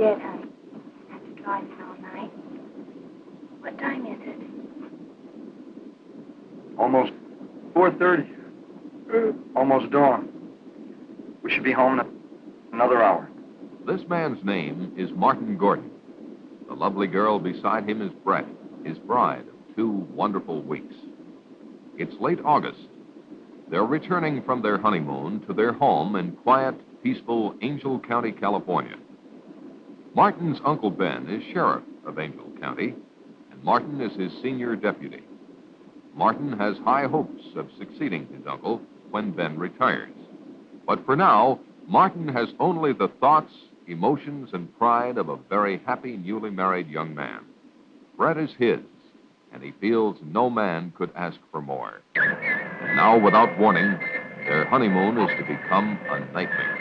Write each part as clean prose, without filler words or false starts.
did, honey. After driving all night. What time is it? Almost 4:30. Almost dawn. We should be home in another hour. This man's name is Martin Gordon. The lovely girl beside him is Brett, his bride of 2 wonderful weeks. It's late August. They're returning from their honeymoon to their home in quiet, peaceful Angel County, California. Martin's Uncle Ben is sheriff of Angel County, and Martin is his senior deputy. Martin has high hopes of succeeding his uncle when Ben retires. But for now, Martin has only the thoughts, emotions, and pride of a very happy, newly married young man. Brett is his, and he feels no man could ask for more. And now, without warning, their honeymoon is to become a nightmare.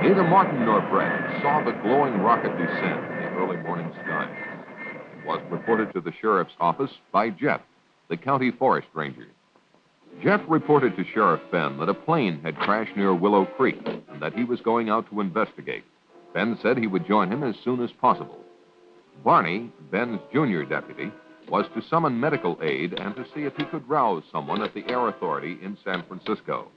Neither Martin nor Brett saw the glowing rocket descend in the early morning skies. It was reported to the sheriff's office by Jeff, the county forest ranger. Jeff reported to Sheriff Ben that a plane had crashed near Willow Creek and that he was going out to investigate. Ben said he would join him as soon as possible. Barney, Ben's junior deputy, was to summon medical aid and to see if he could rouse someone at the Air Authority in San Francisco.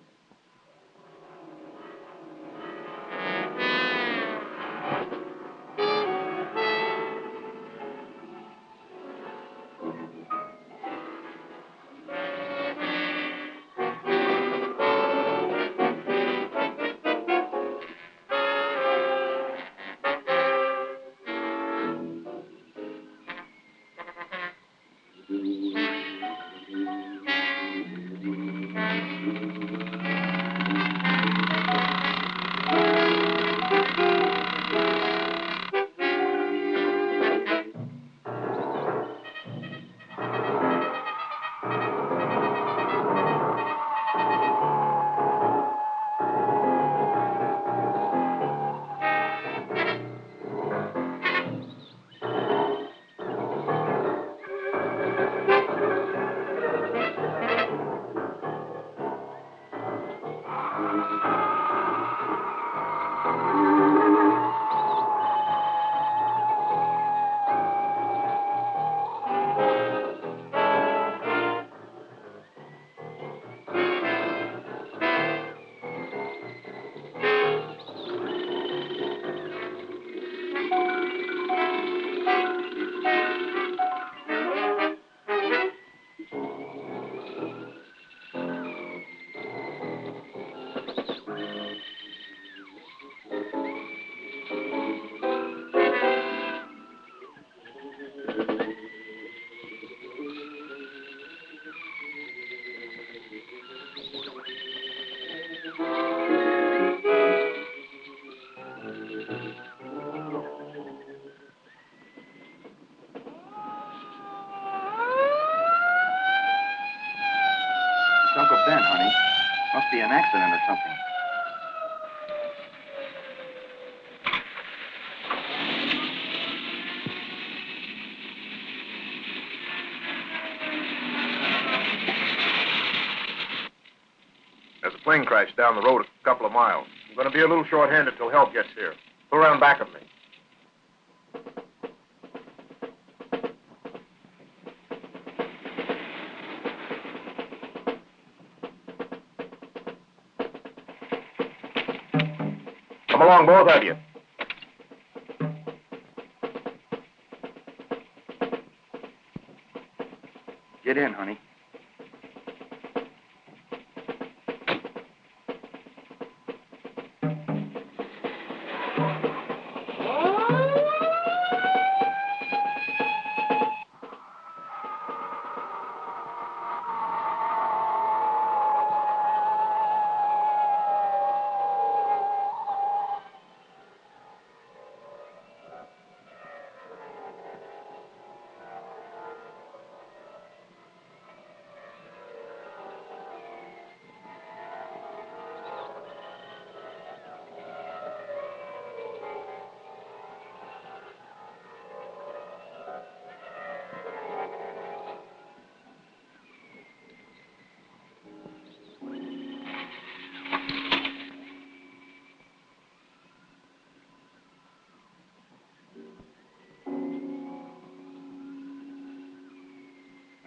Uncle Ben, honey. Must be an accident or something. There's a plane crash down the road a couple of miles. I'm going to be a little short-handed till help gets here. Go around back of me. Come along, both of you. Get in, honey.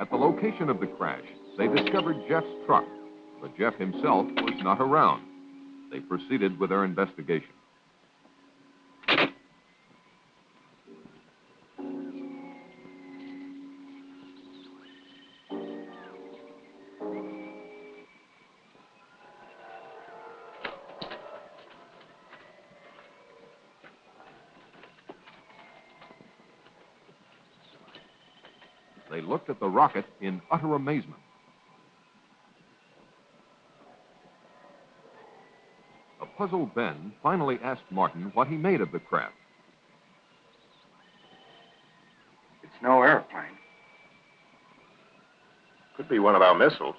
At the location of the crash, they discovered Jeff's truck, but Jeff himself was not around. They proceeded with their investigation. They looked at the rocket in utter amazement. A puzzled Ben finally asked Martin what he made of the craft. It's no airplane. Could be one of our missiles.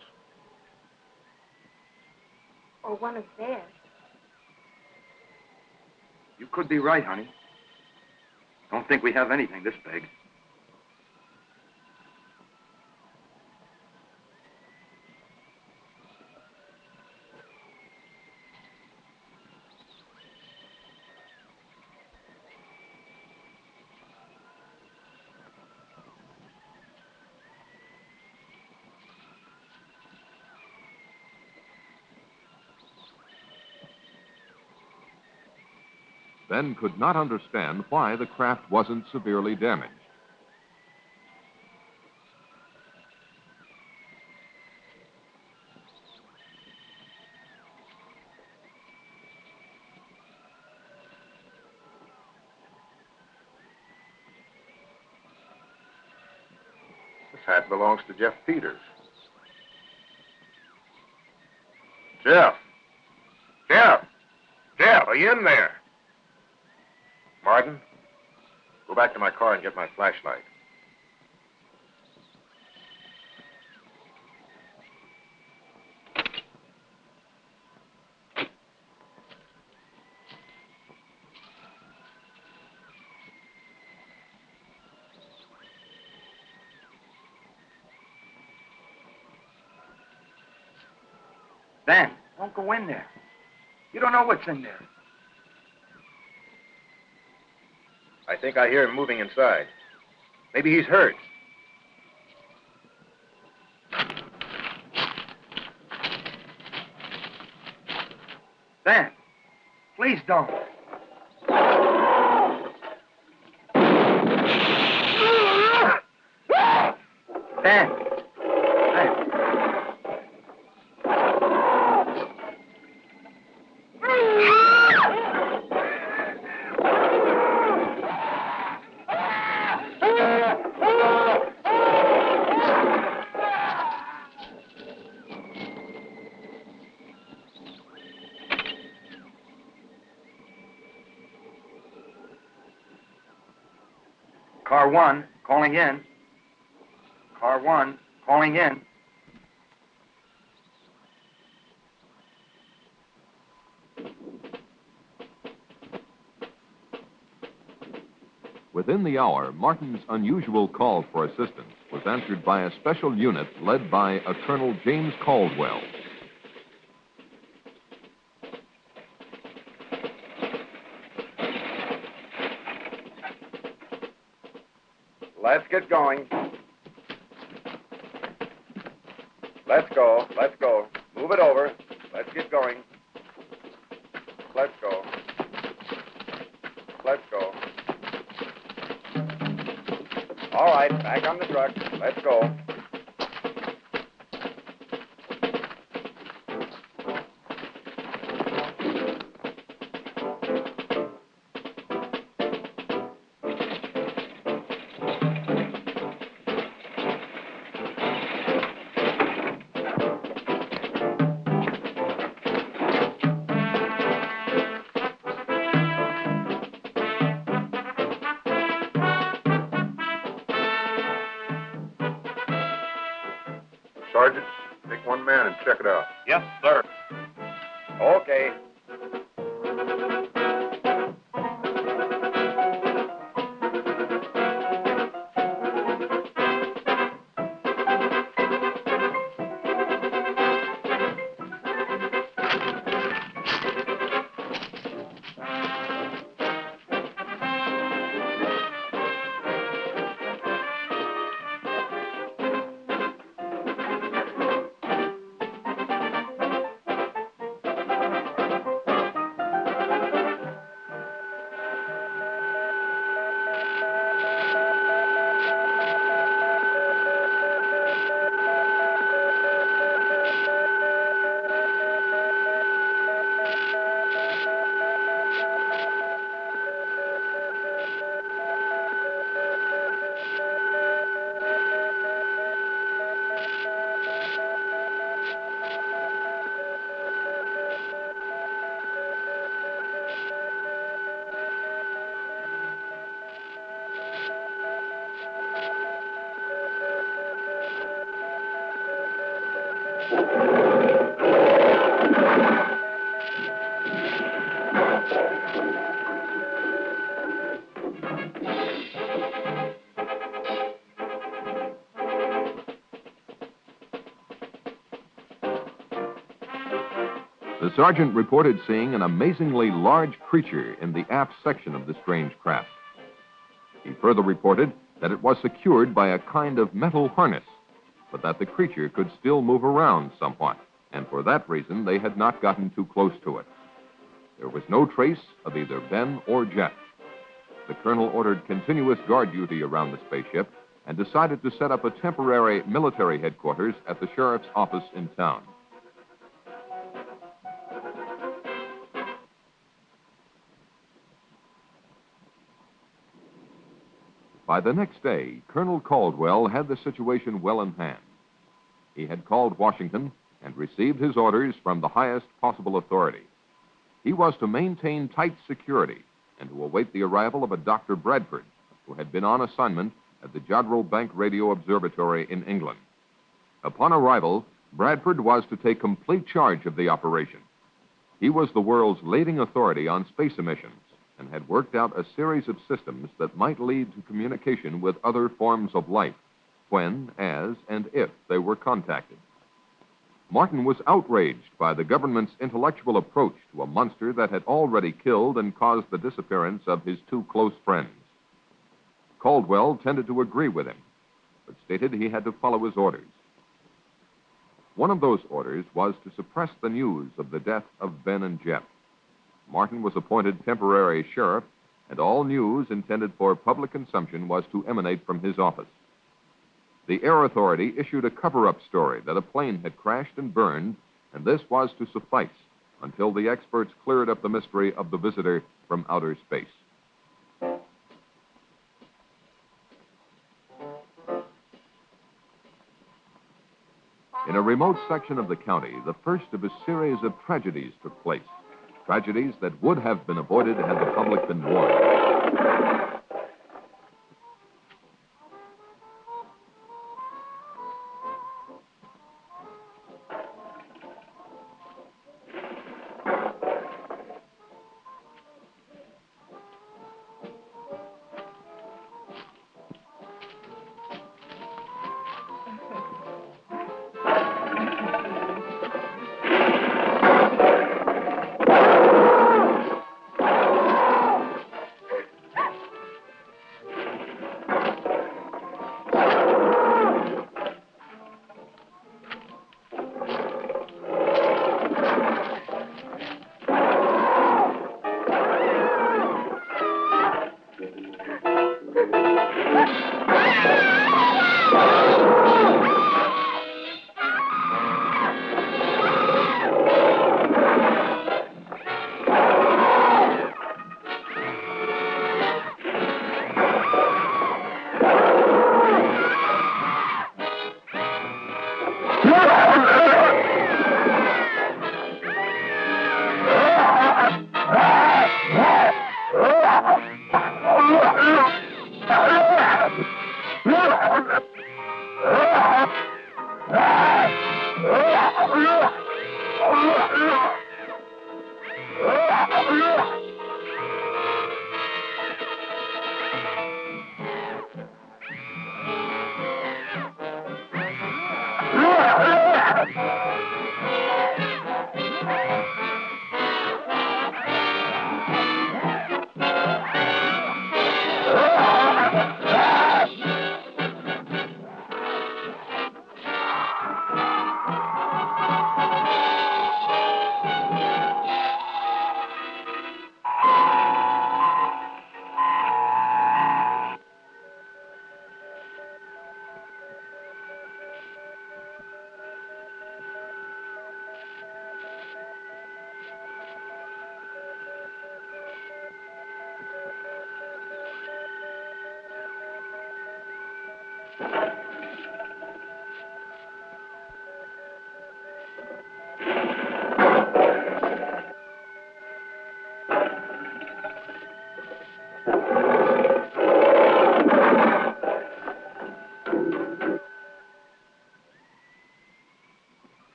Or one of theirs. You could be right, honey. Don't think we have anything this big. Ben could not understand why the craft wasn't severely damaged. This hat belongs to Jeff Peters. Jeff! Jeff! Jeff, are you in there? Martin, go back to my car and get my flashlight. Ben, don't go in there. You don't know what's in there. I think I hear him moving inside. Maybe he's hurt. Ben, please don't. Ben. Ben. Car 1, calling in. Car 1, calling in. Within the hour, Martin's unusual call for assistance was answered by a special unit led by a Colonel James Caldwell. Let's get going. Let's go. Let's go. Move it over. Let's get going. Let's go. Let's go. All right, back on the truck. Let's go. Sergeant, take one man and check it out. Yes, sir. Okay. The sergeant reported seeing an amazingly large creature in the aft section of the strange craft. He further reported that it was secured by a kind of metal harness, but that the creature could still move around somewhat, and for that reason they had not gotten too close to it. There was no trace of either Ben or Jeff. The colonel ordered continuous guard duty around the spaceship and decided to set up a temporary military headquarters at the sheriff's office in town. By the next day, Colonel Caldwell had the situation well in hand. He had called Washington and received his orders from the highest possible authority. He was to maintain tight security and to await the arrival of a Dr. Bradford, who had been on assignment at the Jodrell Bank Radio Observatory in England. Upon arrival, Bradford was to take complete charge of the operation. He was the world's leading authority on space emissions and had worked out a series of systems that might lead to communication with other forms of life when, as, and if they were contacted. Martin was outraged by the government's intellectual approach to a monster that had already killed and caused the disappearance of his two close friends. Caldwell tended to agree with him, but stated he had to follow his orders. One of those orders was to suppress the news of the death of Ben and Jeff. Martin was appointed temporary sheriff, and all news intended for public consumption was to emanate from his office. The Air Authority issued a cover-up story that a plane had crashed and burned, and this was to suffice until the experts cleared up the mystery of the visitor from outer space. In a remote section of the county, the first of a series of tragedies took place. Tragedies that would have been avoided had the public been warned.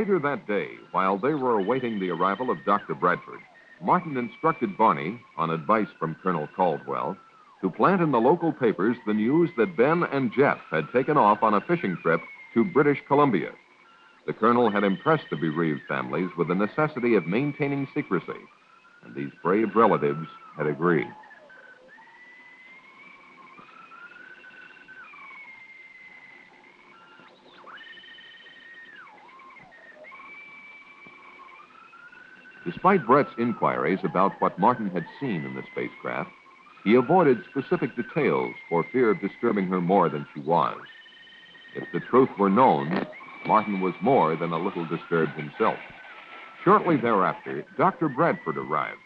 Later that day, while they were awaiting the arrival of Dr. Bradford, Martin instructed Barney, on advice from Colonel Caldwell, to plant in the local papers the news that Ben and Jeff had taken off on a fishing trip to British Columbia. The colonel had impressed the bereaved families with the necessity of maintaining secrecy, and these brave relatives had agreed. Despite Brett's inquiries about what Martin had seen in the spacecraft, he avoided specific details for fear of disturbing her more than she was. If the truth were known, Martin was more than a little disturbed himself. Shortly thereafter, Dr. Bradford arrived.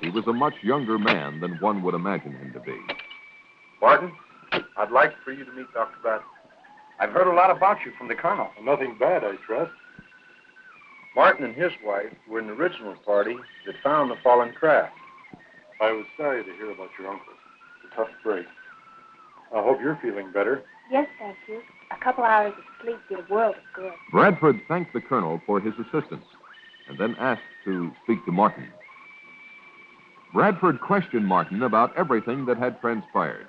He was a much younger man than one would imagine him to be. Martin, I'd like for you to meet Dr. Bradford. I've heard a lot about you from the colonel. Nothing bad, I trust. Martin and his wife were in the original party that found the fallen craft. I was sorry to hear about your uncle. It's a tough break. I hope you're feeling better. Yes, thank you. A couple hours of sleep did a world of good. Bradford thanked the colonel for his assistance and then asked to speak to Martin. Bradford questioned Martin about everything that had transpired.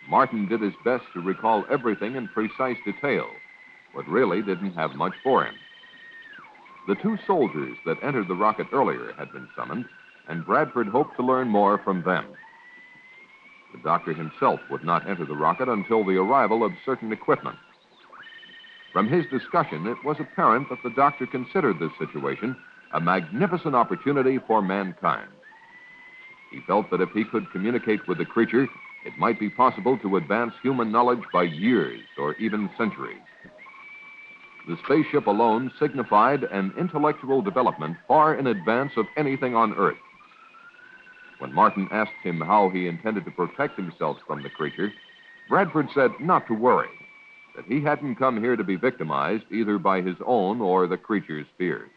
Martin did his best to recall everything in precise detail, but really didn't have much for him. The two soldiers that entered the rocket earlier had been summoned, and Bradford hoped to learn more from them. The doctor himself would not enter the rocket until the arrival of certain equipment. From his discussion, it was apparent that the doctor considered this situation a magnificent opportunity for mankind. He felt that if he could communicate with the creature, it might be possible to advance human knowledge by years or even centuries. The spaceship alone signified an intellectual development far in advance of anything on Earth. When Martin asked him how he intended to protect himself from the creature, Bradford said not to worry, that he hadn't come here to be victimized either by his own or the creature's fears.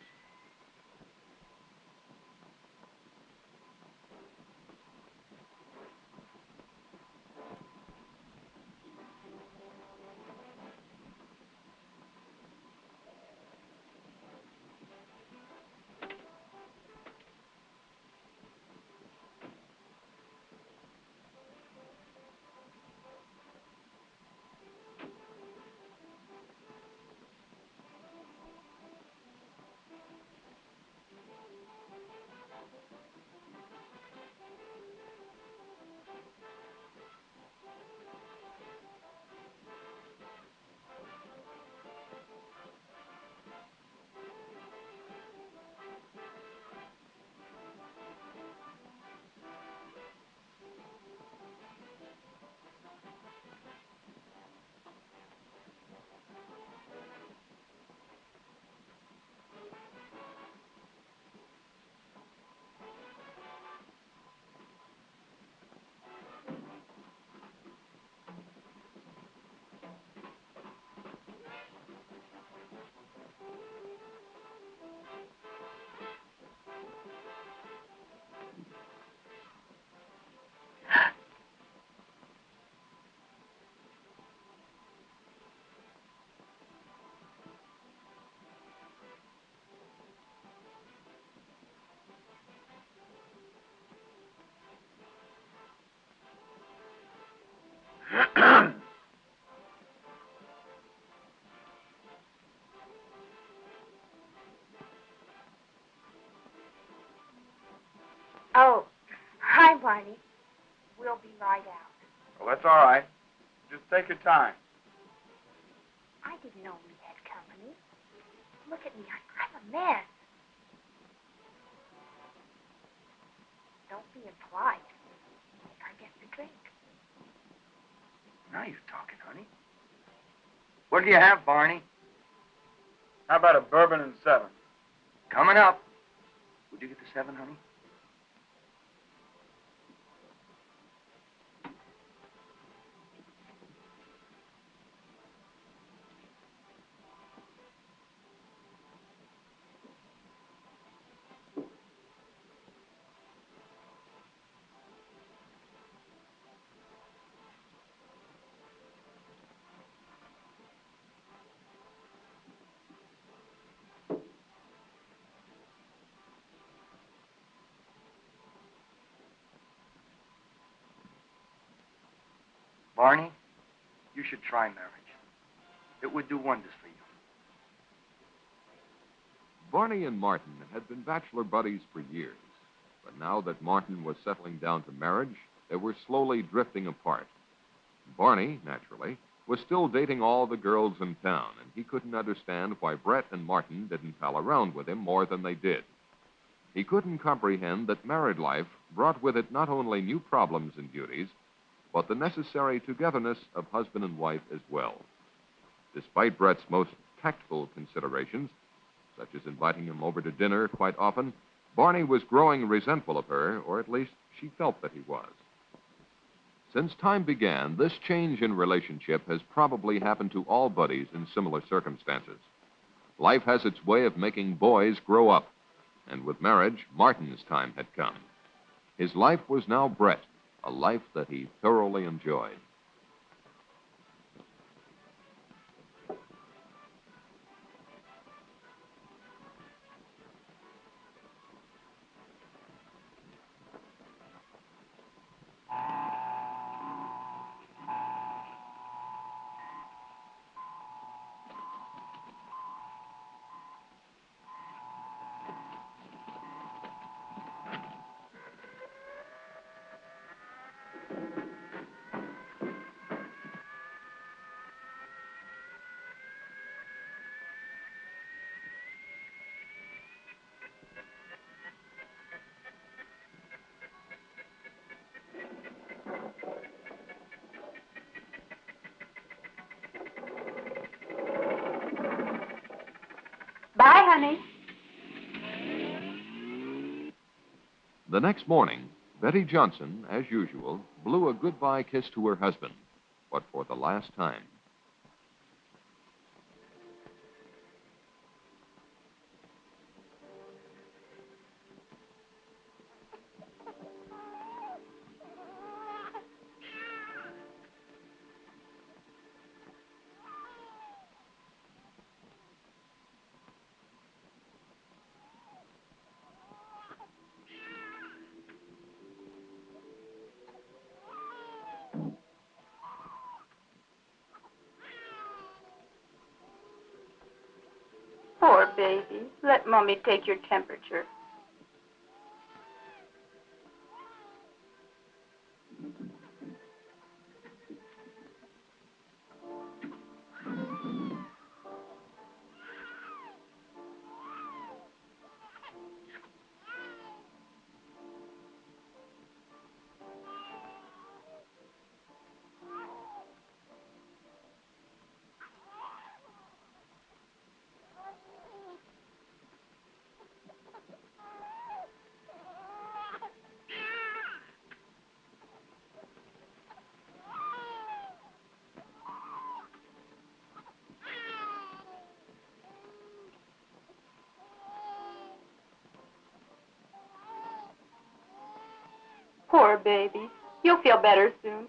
Oh, hi, Barney. We'll be right out. Well, that's all right. Just take your time. I didn't know we had company. Look at me. I'm a mess. Don't be impolite. I get the drink. Now you're talking, honey. What do you have, Barney? How about a bourbon and 7? Coming up. Would you get the 7, honey? Barney, you should try marriage. It would do wonders for you. Barney and Martin had been bachelor buddies for years, but now that Martin was settling down to marriage, they were slowly drifting apart. Barney, naturally, was still dating all the girls in town, and he couldn't understand why Brett and Martin didn't pal around with him more than they did. He couldn't comprehend that married life brought with it not only new problems and duties, but the necessary togetherness of husband and wife as well. Despite Brett's most tactful considerations, such as inviting him over to dinner quite often, Barney was growing resentful of her, or at least she felt that he was. Since time began, this change in relationship has probably happened to all buddies in similar circumstances. Life has its way of making boys grow up, and with marriage, Martin's time had come. His life was now Brett, a life that he thoroughly enjoyed. Bye, honey. The next morning, Betty Johnson, as usual, blew a goodbye kiss to her husband, but for the last time. Poor baby. Let Mommy take your temperature. Poor baby. You'll feel better soon.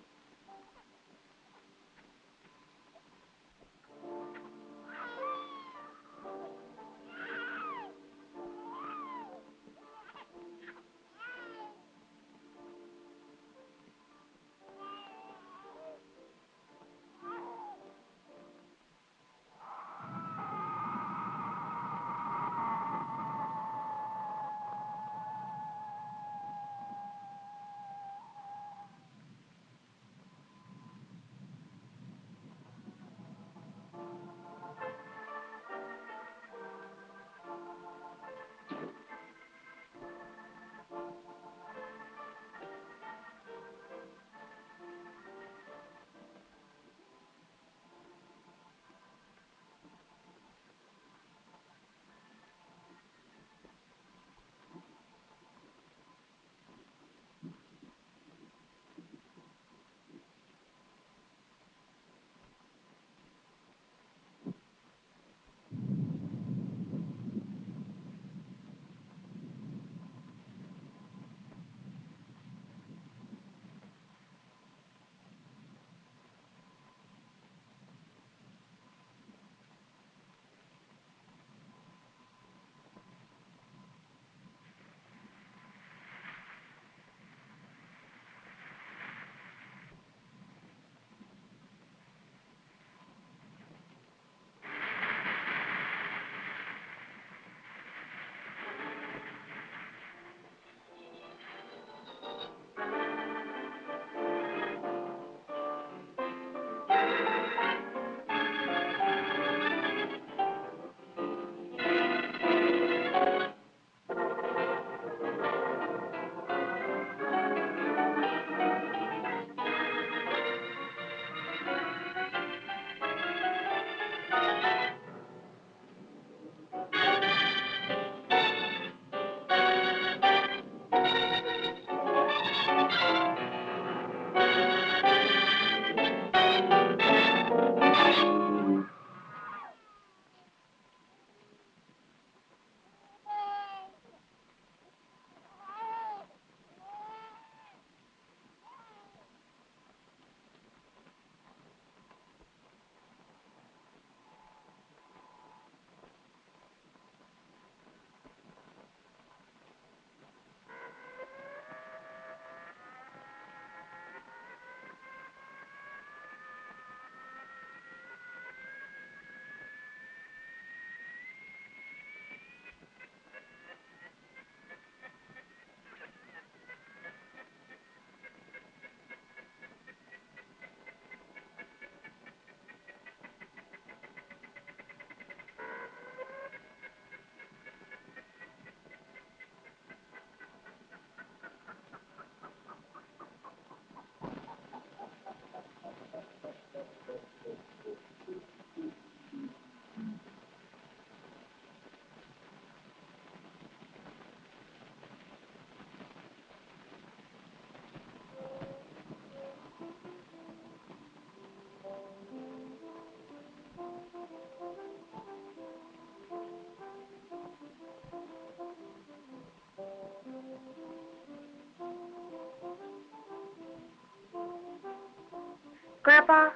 Grandpa,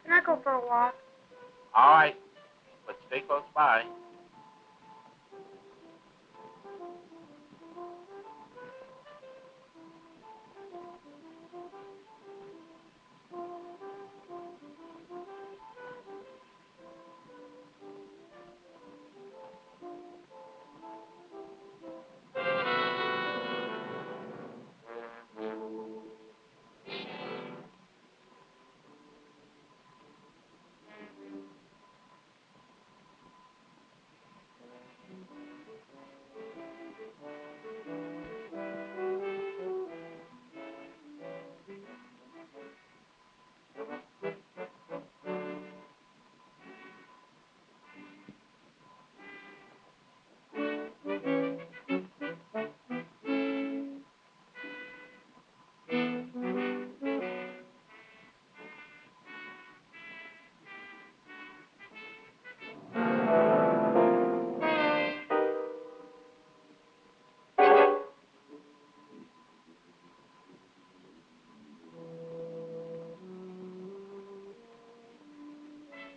can I go for a walk? All right, but stay close by.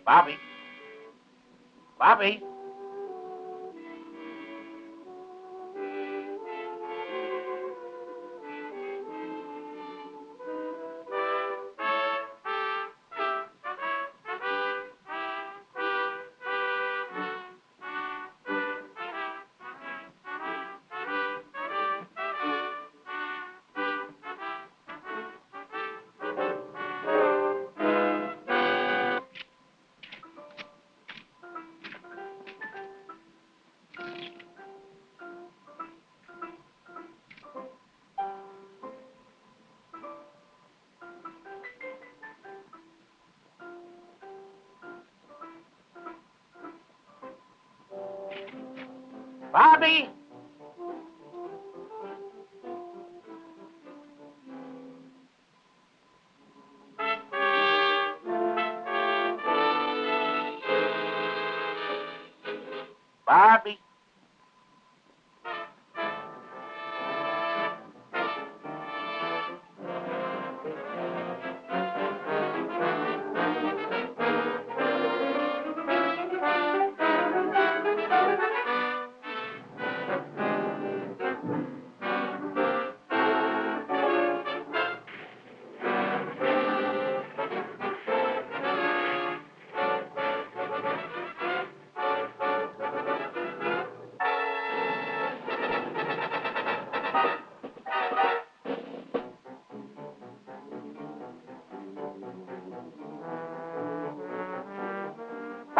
Bobby. Bobby. Bobby! Bobby!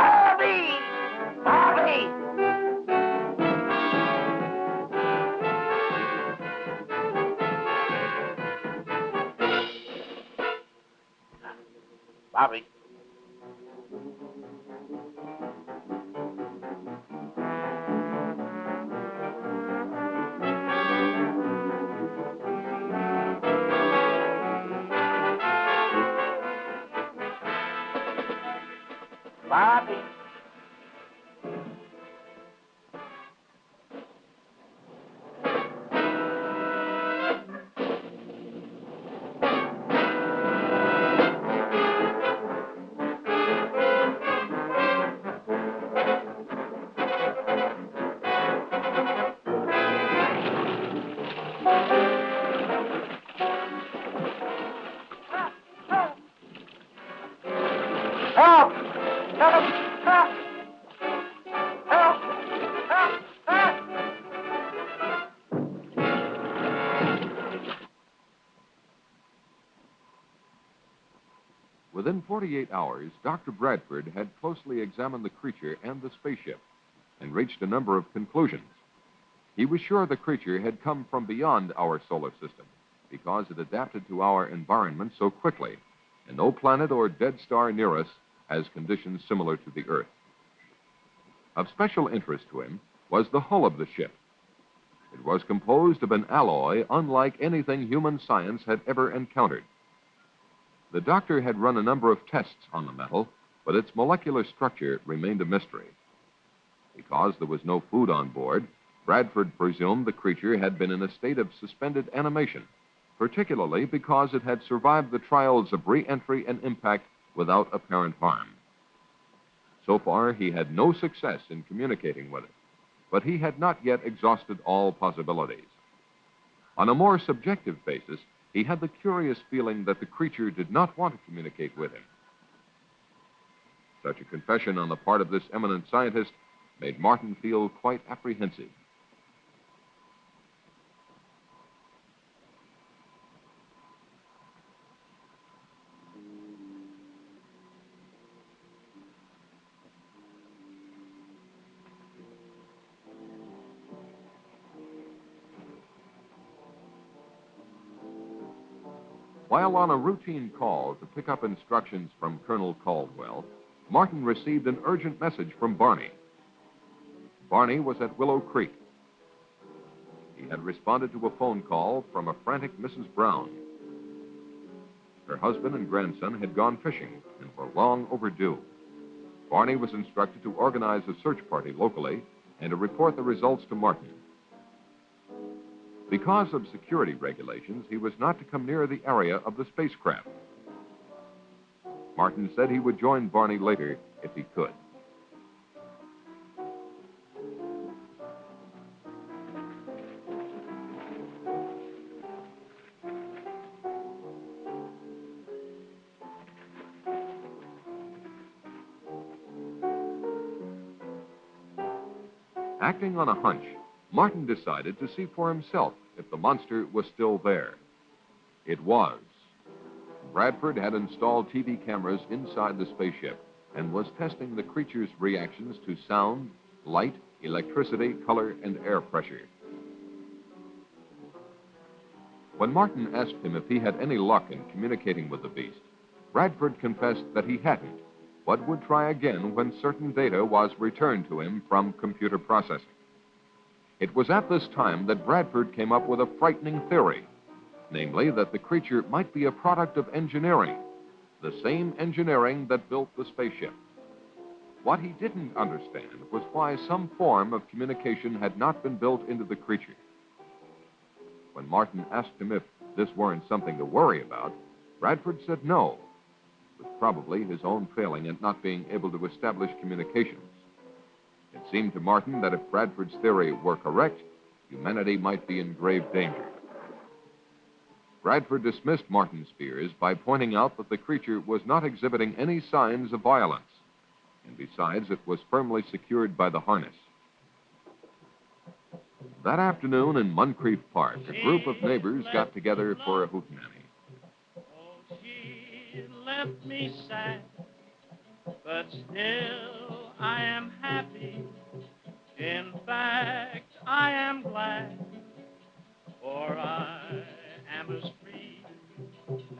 Bobby! Bobby! Bobby. Bobby. Help! Help! Help! Help! Help! Help! Within 48 hours, Dr. Bradford had closely examined the creature and the spaceship and reached a number of conclusions. He was sure the creature had come from beyond our solar system because it adapted to our environment so quickly, and no planet or dead star near us has conditions similar to the Earth. Of special interest to him was the hull of the ship. It was composed of an alloy unlike anything human science had ever encountered. The doctor had run a number of tests on the metal, but its molecular structure remained a mystery. Because there was no food on board, Bradford presumed the creature had been in a state of suspended animation, particularly because it had survived the trials of re-entry and impact without apparent harm. So far, he had no success in communicating with it, but he had not yet exhausted all possibilities. On a more subjective basis, he had the curious feeling that the creature did not want to communicate with him. Such a confession on the part of this eminent scientist made Martin feel quite apprehensive. While on a routine call to pick up instructions from Colonel Caldwell, Martin received an urgent message from Barney. Barney was at Willow Creek. He had responded to a phone call from a frantic Mrs. Brown. Her husband and grandson had gone fishing and were long overdue. Barney was instructed to organize a search party locally and to report the results to Martin. Because of security regulations, he was not to come near the area of the spacecraft. Martin said he would join Barney later if he could. Acting on a hunch, Martin decided to see for himself if the monster was still there. It was. Bradford had installed TV cameras inside the spaceship and was testing the creature's reactions to sound, light, electricity, color, and air pressure. When Martin asked him if he had any luck in communicating with the beast, Bradford confessed that he hadn't, but would try again when certain data was returned to him from computer processing. It was at this time that Bradford came up with a frightening theory, namely that the creature might be a product of engineering, the same engineering that built the spaceship. What he didn't understand was why some form of communication had not been built into the creature. When Martin asked him if this weren't something to worry about, Bradford said no. It was probably his own failing at not being able to establish communications. It seemed to Martin that if Bradford's theory were correct, humanity might be in grave danger. Bradford dismissed Martin's fears by pointing out that the creature was not exhibiting any signs of violence, and besides, it was firmly secured by the harness. That afternoon in Moncrief Park, a group of neighbors got together for a hootenanny. Oh, she left me sad, but still I am happy. In fact, I am glad, for I am as free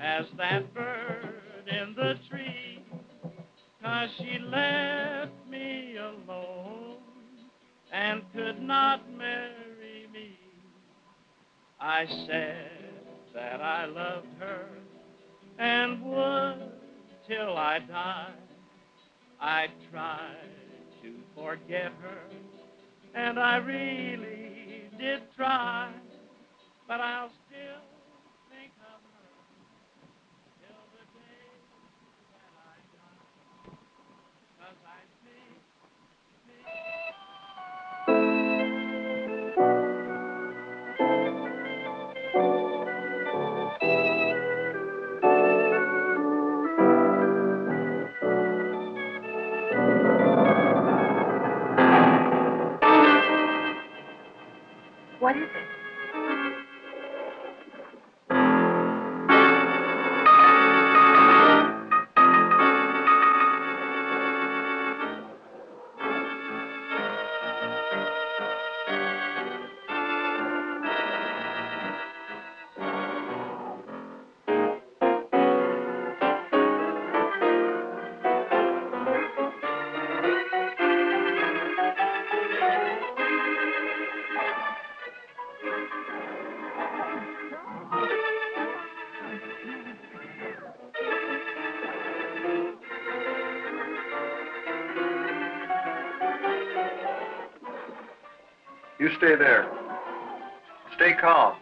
as that bird in the tree, 'cause she left me alone and could not marry me. I said that I loved her and would till I died. I tried to forget her, and I really did try, but I'll still think of her till the day that I die. 'Cause I think What is it? You stay there. Stay calm.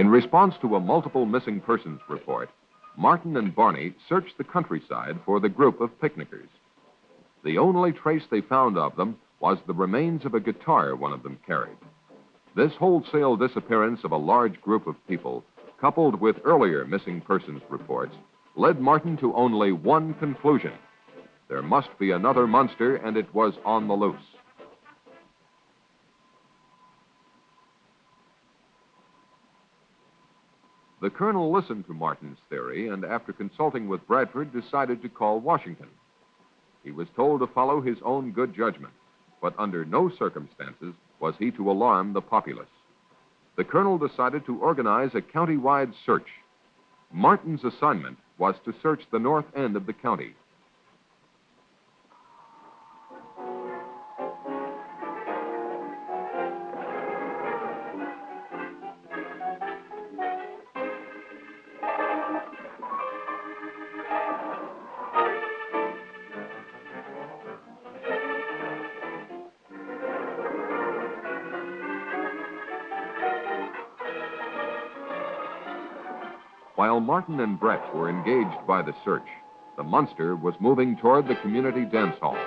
In response to a multiple missing persons report, Martin and Barney searched the countryside for the group of picnickers. The only trace they found of them was the remains of a guitar one of them carried. This wholesale disappearance of a large group of people, coupled with earlier missing persons reports, led Martin to only one conclusion. There must be another monster, and it was on the loose. The colonel listened to Martin's theory, and after consulting with Bradford, decided to call Washington. He was told to follow his own good judgment, but under no circumstances was he to alarm the populace. The colonel decided to organize a county-wide search. Martin's assignment was to search the north end of the county. While Martin and Brett were engaged by the search, the monster was moving toward the community dance hall.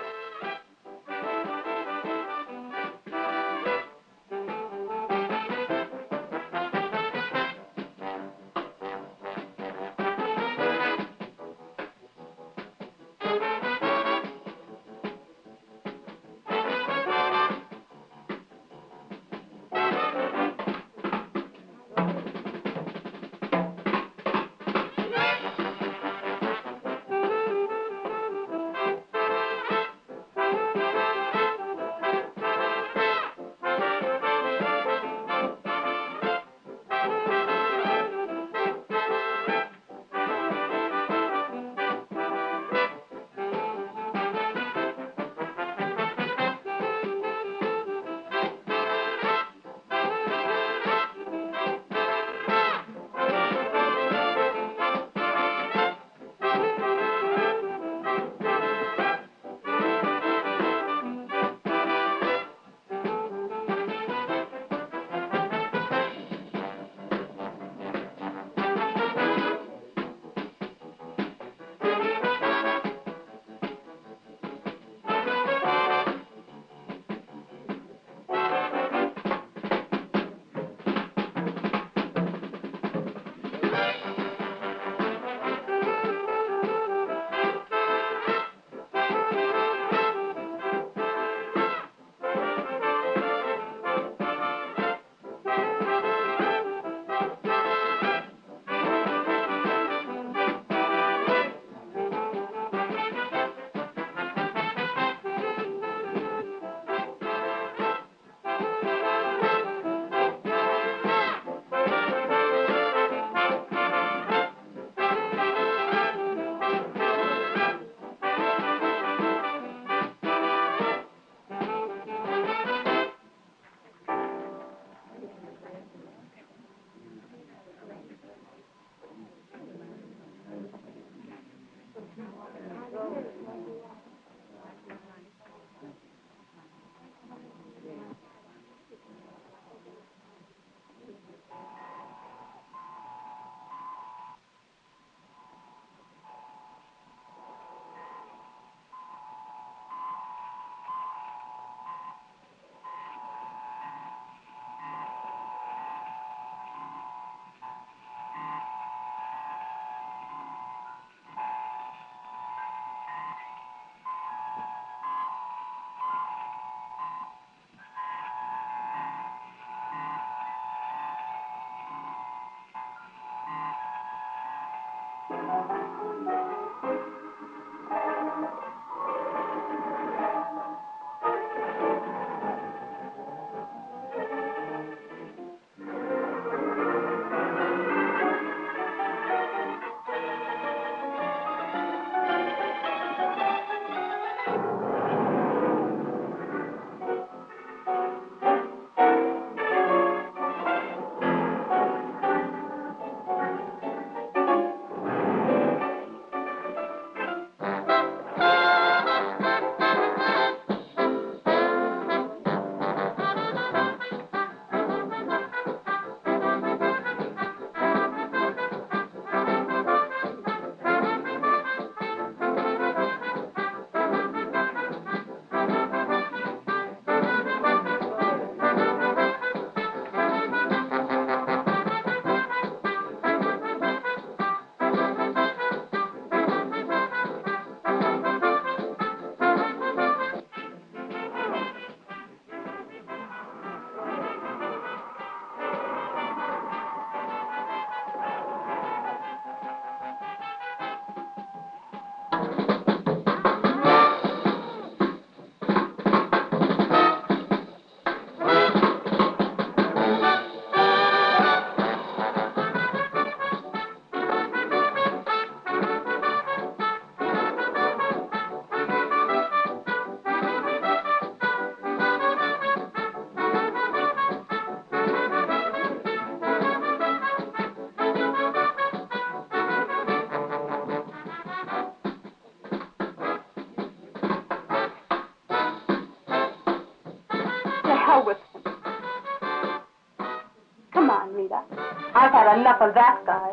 I've had enough of that guy.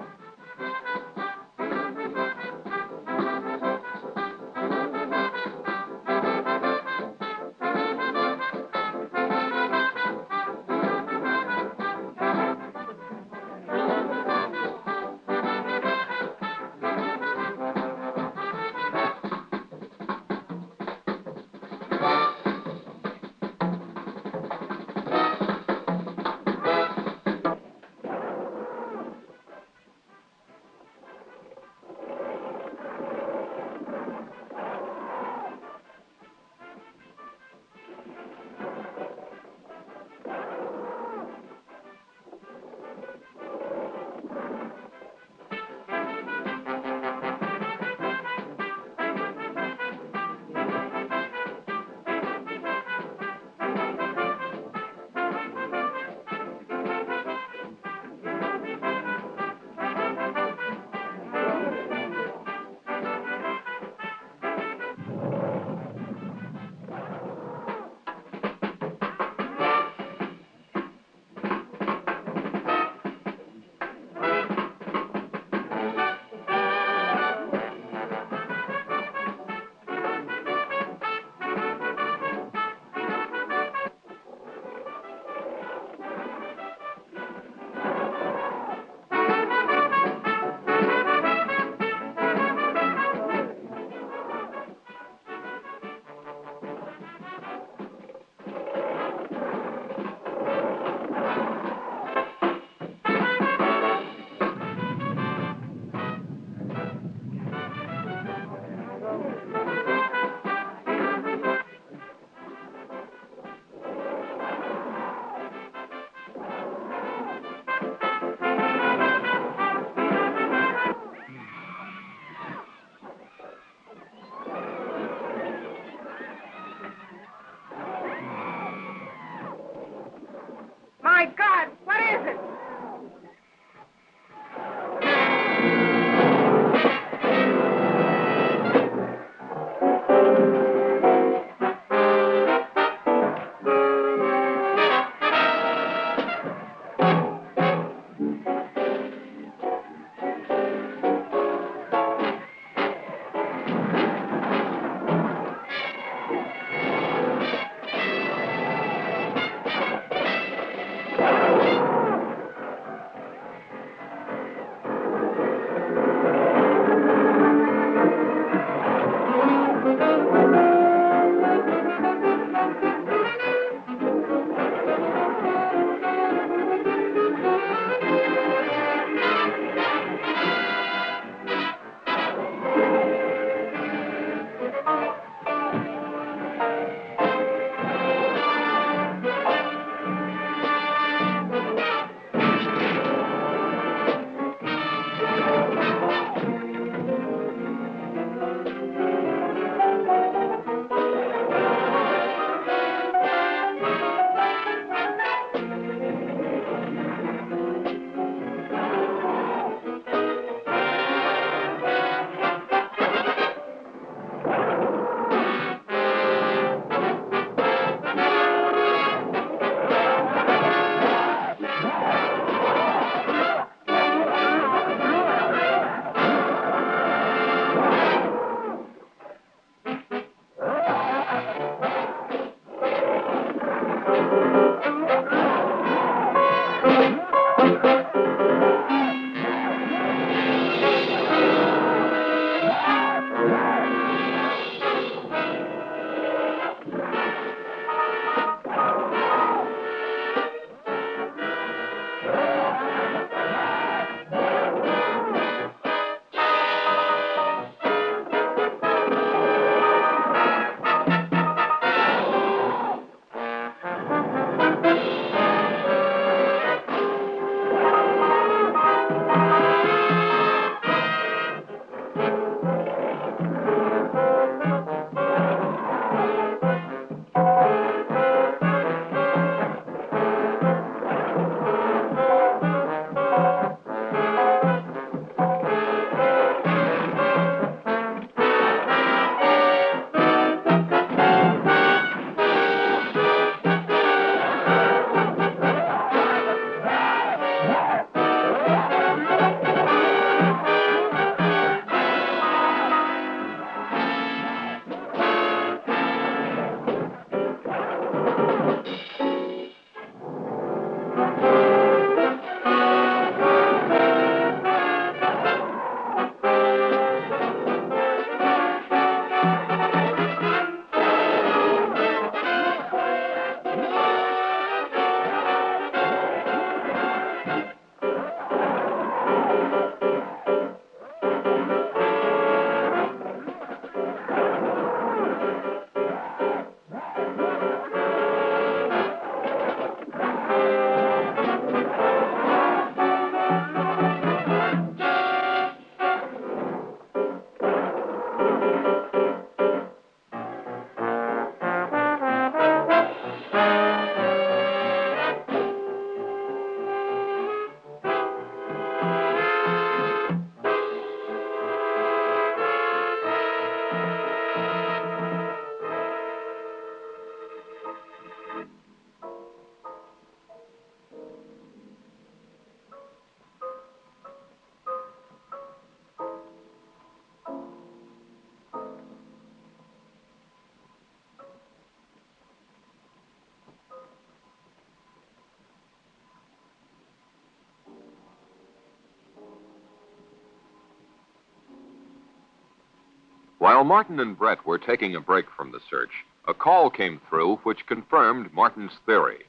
While Martin and Brett were taking a break from the search, a call came through which confirmed Martin's theory.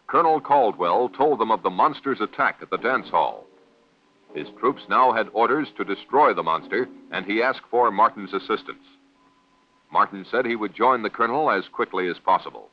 Colonel Caldwell told them of the monster's attack at the dance hall. His troops now had orders to destroy the monster, and he asked for Martin's assistance. Martin said he would join the colonel as quickly as possible.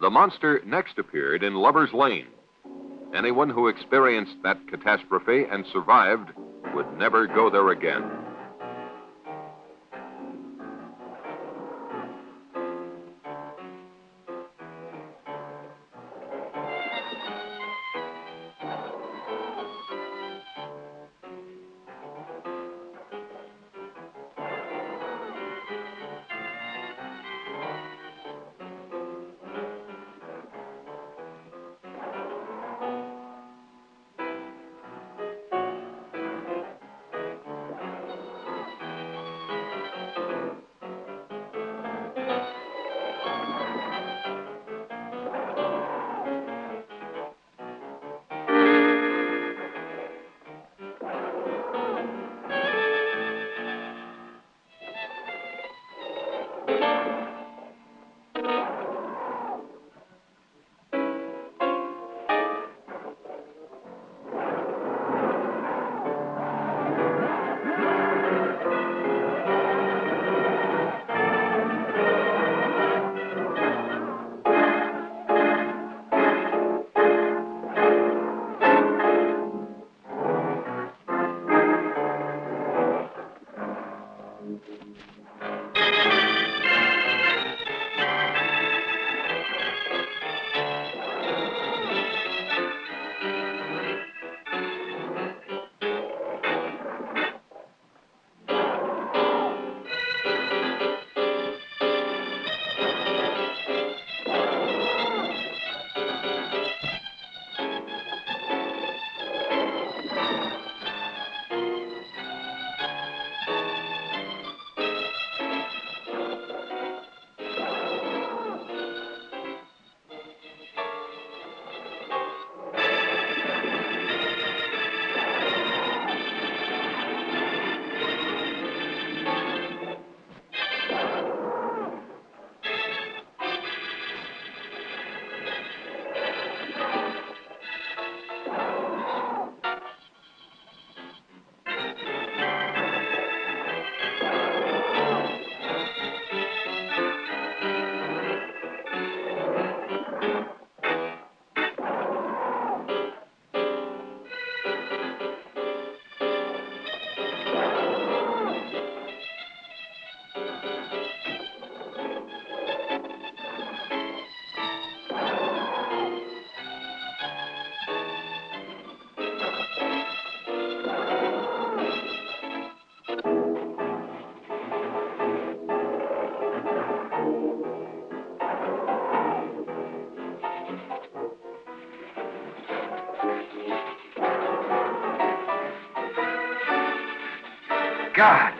The monster next appeared in Lover's Lane. Anyone who experienced that catastrophe and survived would never go there again. God!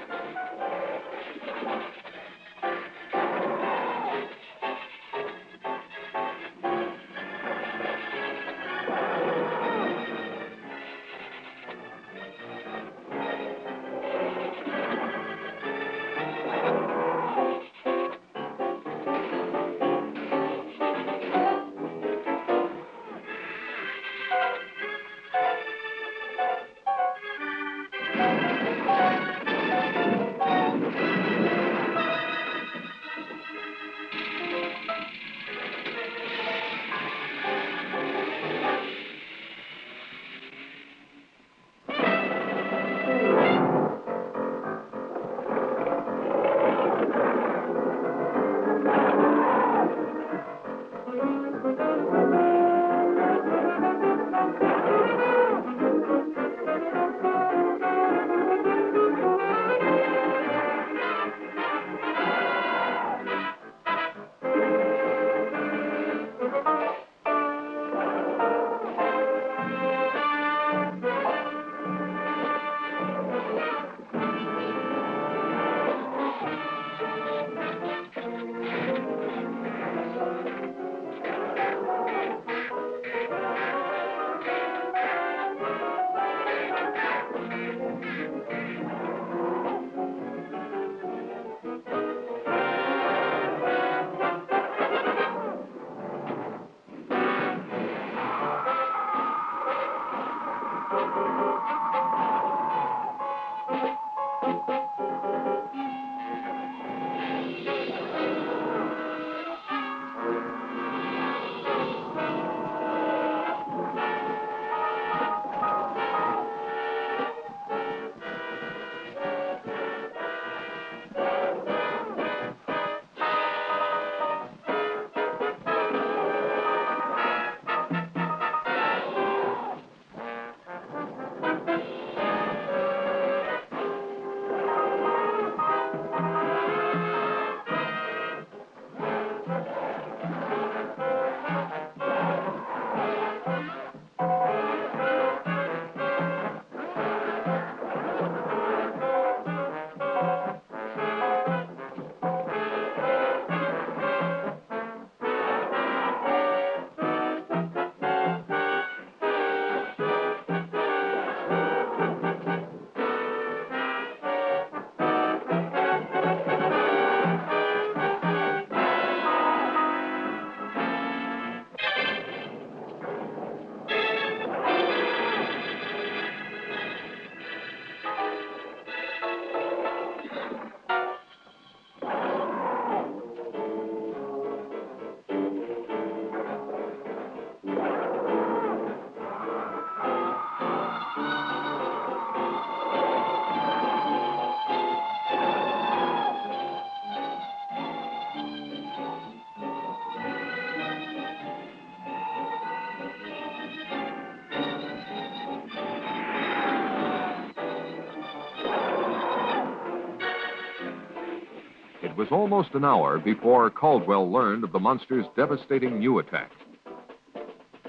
It was almost an hour before Caldwell learned of the monster's devastating new attack.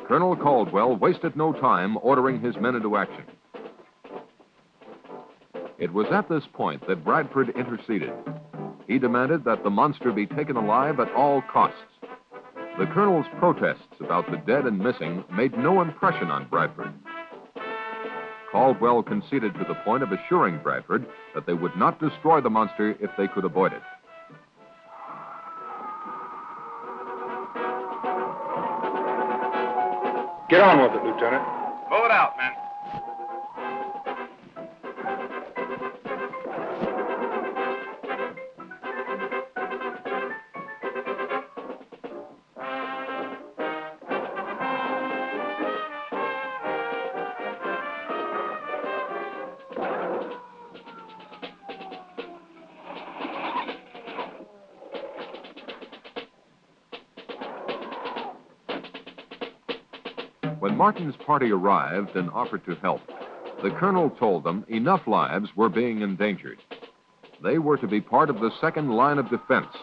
Colonel Caldwell wasted no time ordering his men into action. It was at this point that Bradford interceded. He demanded that the monster be taken alive at all costs. The colonel's protests about the dead and missing made no impression on Bradford. Caldwell conceded to the point of assuring Bradford that they would not destroy the monster if they could avoid it. Get on with it, Lieutenant. Move it out, men. When Martin's party arrived and offered to help, the colonel told them enough lives were being endangered. They were to be part of the second line of defense,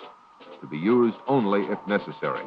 to be used only if necessary.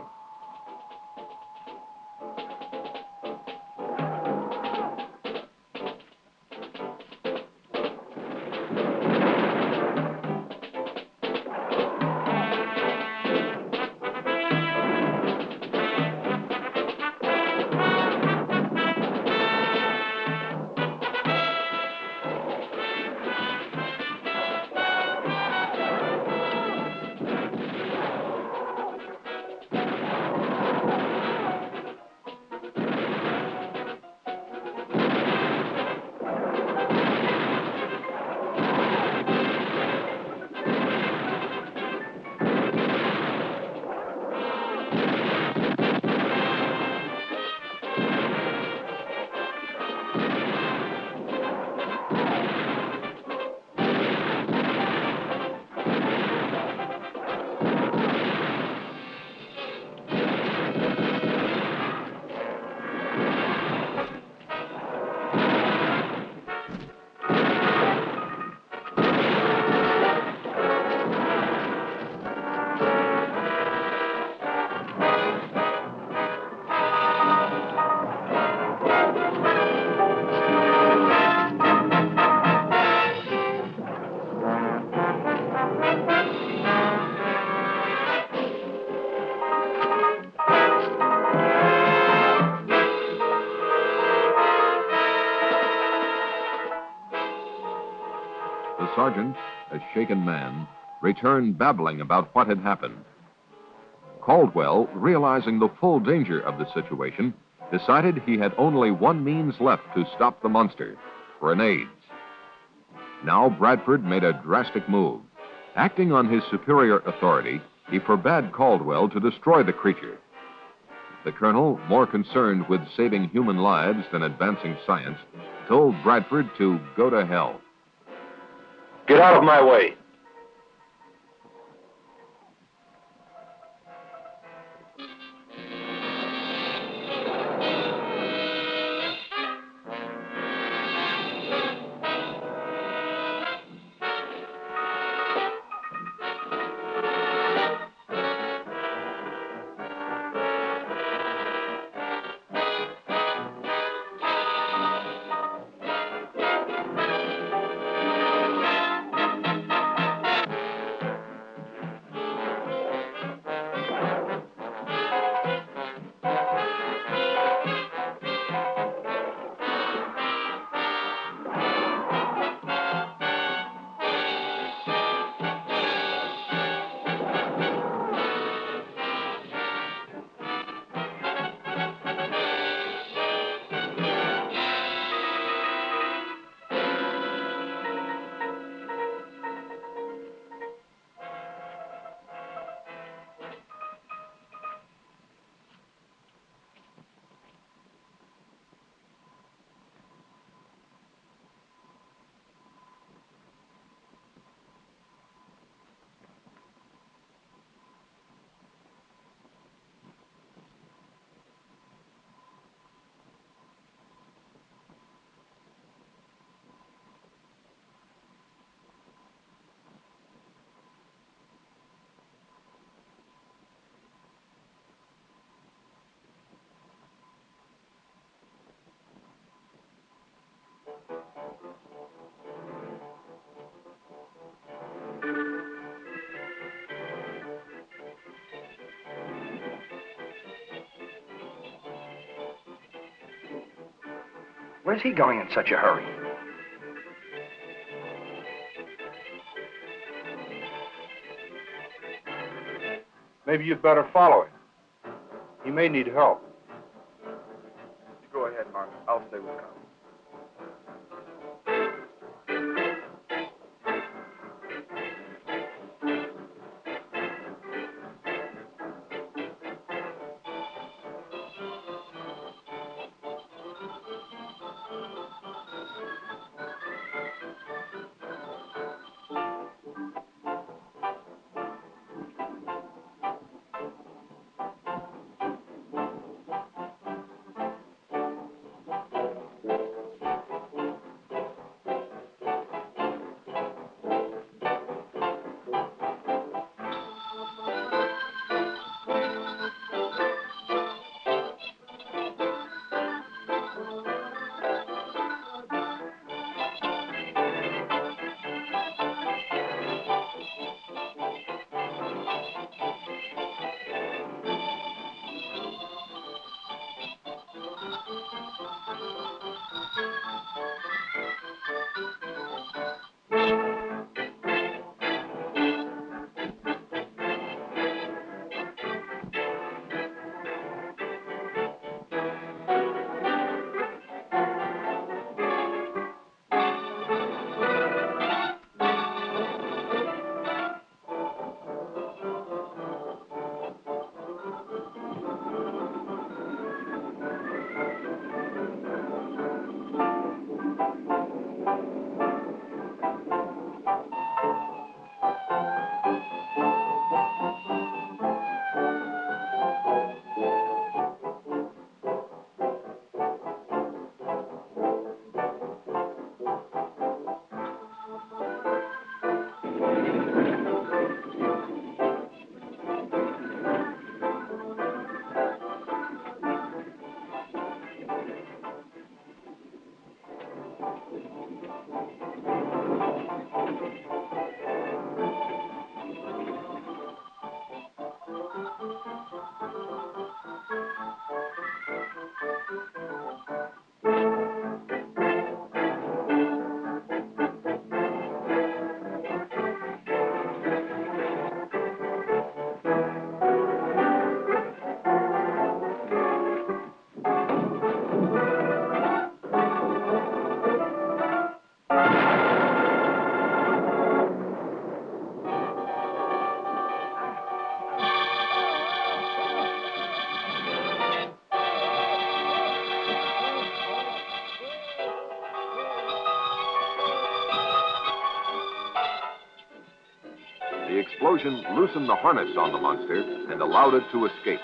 The sergeant, a shaken man, returned babbling about what had happened. Caldwell, realizing the full danger of the situation, decided he had only one means left to stop the monster: grenades. Now Bradford made a drastic move. Acting on his superior authority, he forbade Caldwell to destroy the creature. The colonel, more concerned with saving human lives than advancing science, told Bradford to go to hell. Get out of my way. Where's he going in such a hurry? Maybe you'd better follow him. He may need help. You go ahead, Martin. I'll stay with Carl. The explosion loosened the harness on the monster and allowed it to escape.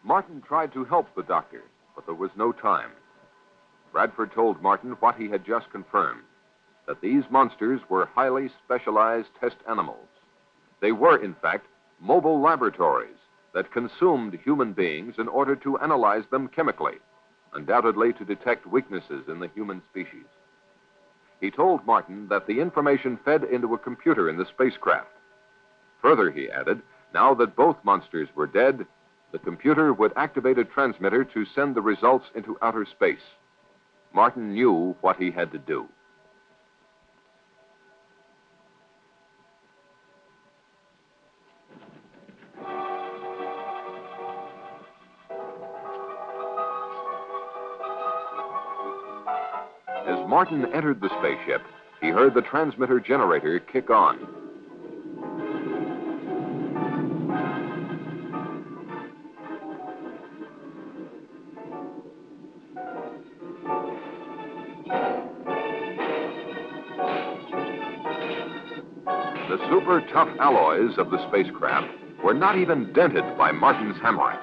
Martin tried to help the doctor, but there was no time. Bradford told Martin what he had just confirmed, that these monsters were highly specialized test animals. They were, in fact, mobile laboratories that consumed human beings in order to analyze them chemically, undoubtedly to detect weaknesses in the human species. He told Martin that the information fed into a computer in the spacecraft. Further, he added, now that both monsters were dead, the computer would activate a transmitter to send the results into outer space. Martin knew what he had to do. As Martin entered the spaceship, he heard the transmitter generator kick on. The super tough alloys of the spacecraft were not even dented by Martin's hammering.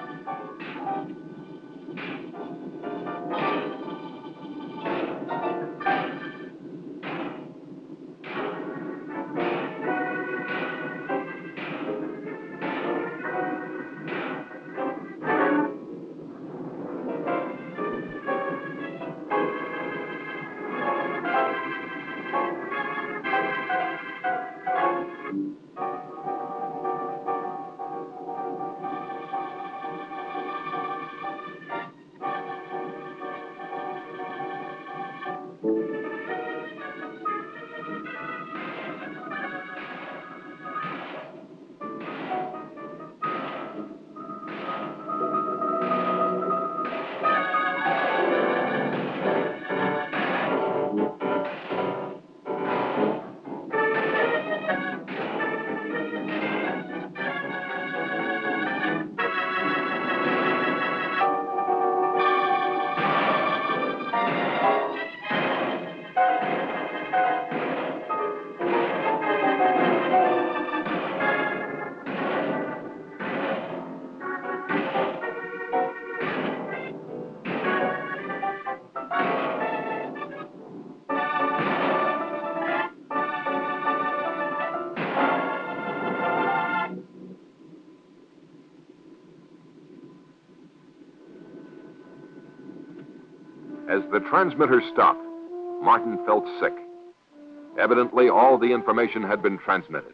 As the transmitter stopped, Martin felt sick. Evidently, all the information had been transmitted.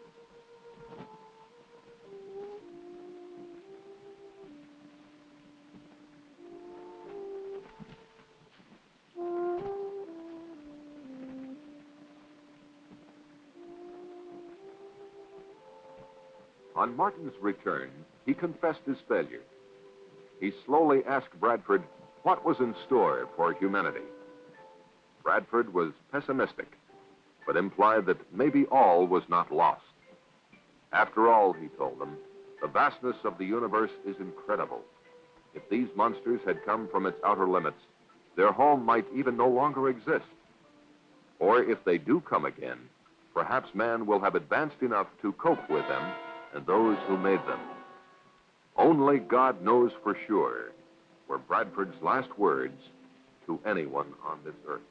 On Martin's return, he confessed his failure. He slowly asked Bradford what was in store for humanity. Bradford was pessimistic, but implied that maybe all was not lost. After all, he told them, the vastness of the universe is incredible. If these monsters had come from its outer limits, their home might even no longer exist. Or if they do come again, perhaps man will have advanced enough to cope with them and those who made them. Only God knows for sure, were Bradford's last words to anyone on this earth.